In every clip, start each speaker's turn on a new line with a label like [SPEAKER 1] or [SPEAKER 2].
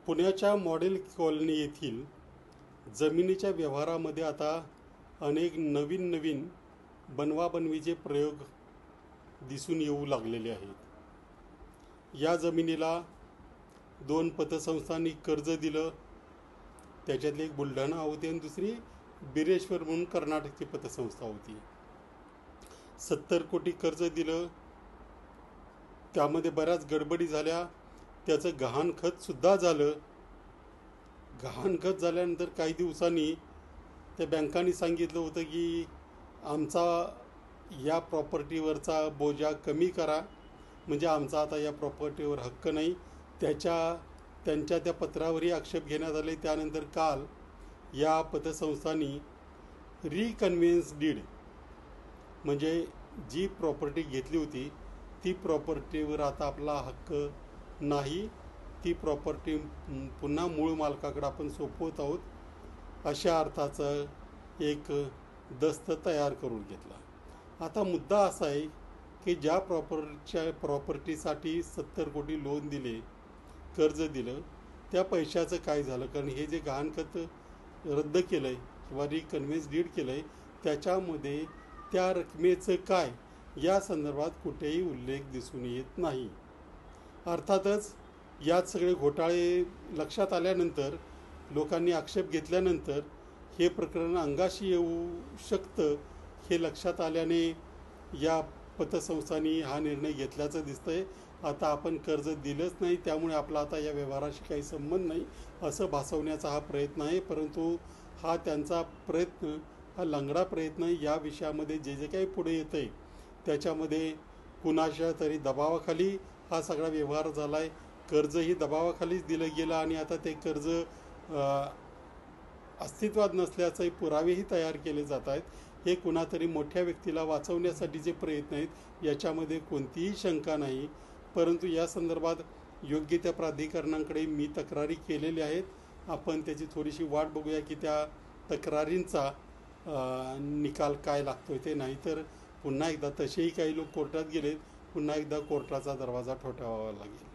[SPEAKER 1] पुण्याच्या model colony येथील जमिनीच्या व्यवहारामध्ये आता अनेक नवीन बनवाबनवीचे प्रयोग दिसून येऊ लागलेले आहेत। या जमिनीला 2 पतसंस्थांनी कर्ज दिलं, त्याच्यातली एक बुलढाणा होती आणि दुसरी बिरेश्वर म्हणून कर्नाटकची पतसंस्था होती। 70 कोटी कर्ज दिलं, त्यामध्ये बऱ्याच गडबडी झाल्या, त्याचं गहाणखत सुद्धा झालं। गहाणखत झाल्यानंतर काही दिवसांनी त्या बँकांनी सांगितलं होतं की आमचा या प्रॉपर्टीवरचा बोजा कमी करा, म्हणजे आमचा आता या प्रॉपर्टीवर हक्क नाही। त्यांच्या त्या पत्रावरही आक्षेप घेण्यात आले। त्यानंतर काल या पतसंस्थांनी रिकन्व्हेन्स डीड, म्हणजे जी प्रॉपर्टी घेतली होती ती प्रॉपर्टीवर आता आपला हक्क नाही, ती प्रॉपर्टी पुन्हा मूळ मालकाकडे आपण सोपवत आहोत, अशा अर्थाचं एक दस्त तयार करून घेतला। आता मुद्दा असा आहे की ज्या प्रॉपर्टीसाठी 70 कोटी लोन दिले, कर्ज दिलं, त्या पैशाचं काय झालं? कारण हे जे गहाणखत रद्द केलं आहे किंवा रिकन्व्हेन्स डीड केलं आहे त्याच्यामध्ये त्या रकमेचं काय या संदर्भात कुठेही उल्लेख दिसून येत नाही। अर्थातच यात सगळे घोटाळे लक्षात आल्यानंतर, लोकांनी आक्षेप घेतल्यानंतर हे प्रकरण अंगाशी येऊ शकतं हे लक्षात आल्याने या पतसंस्थांनी हा निर्णय घेतल्याचं दिसतंय। आता आपण कर्ज दिलंच नाही, त्यामुळे आपला आता या व्यवहाराशी काही संबंध नाही असं भासवण्याचा हा प्रयत्न आहे। परंतु हा त्यांचा प्रयत्न हा लंगडा प्रयत्न आहे। या विषयामध्ये जे काही पुढे येतं आहे त्याच्यामध्ये कुणाच्या तरी दबावाखाली हा सगळा व्यवहार झाला आहे। कर्जही दबावाखालीच दिलं गेलं आणि आता ते कर्ज अस्तित्वात नसल्याचे पुरावेही तयार केले जात आहेत। हे कुणातरी मोठ्या व्यक्तीला वाचवण्यासाठीचे प्रयत्न आहेत, याच्यामध्ये कोणतीही शंका नाही। परंतु या संदर्भात योग्य त्या प्राधिकरणांकडे मी तक्रारी केलेल्या आहेत। आपण त्याची थोडीशी वाट बघूया की त्या तक्रारींचा निकाल काय लागतोय ते, नाहीतर पुन्हा एकदा तसेही काही लोक कोर्टात गेलेत, पुन्हा एकदा कोर्टाचा दरवाजा ठोठावावा लागेल।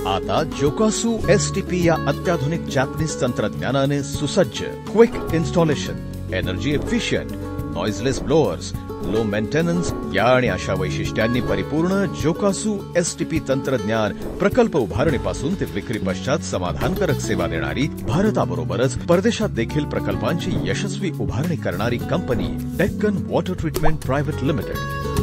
[SPEAKER 2] आता जोकासू STP या अत्याधुनिक जॅपनीज तंत्रज्ञानाने सुसज्ज, quick installation, energy efficient, noiseless blowers, low maintenance या आणि अशा वैशिष्ट्यांनी परिपूर्ण जोकासू STP तंत्रज्ञान प्रकल्प उभारणीपासून ते विक्री पश्चात समाधानकारक सेवा देणारी, भारताबरोबरच परदेशात देखील प्रकल्पांची यशस्वी उभारणी करणारी company Deccan water treatment private limited.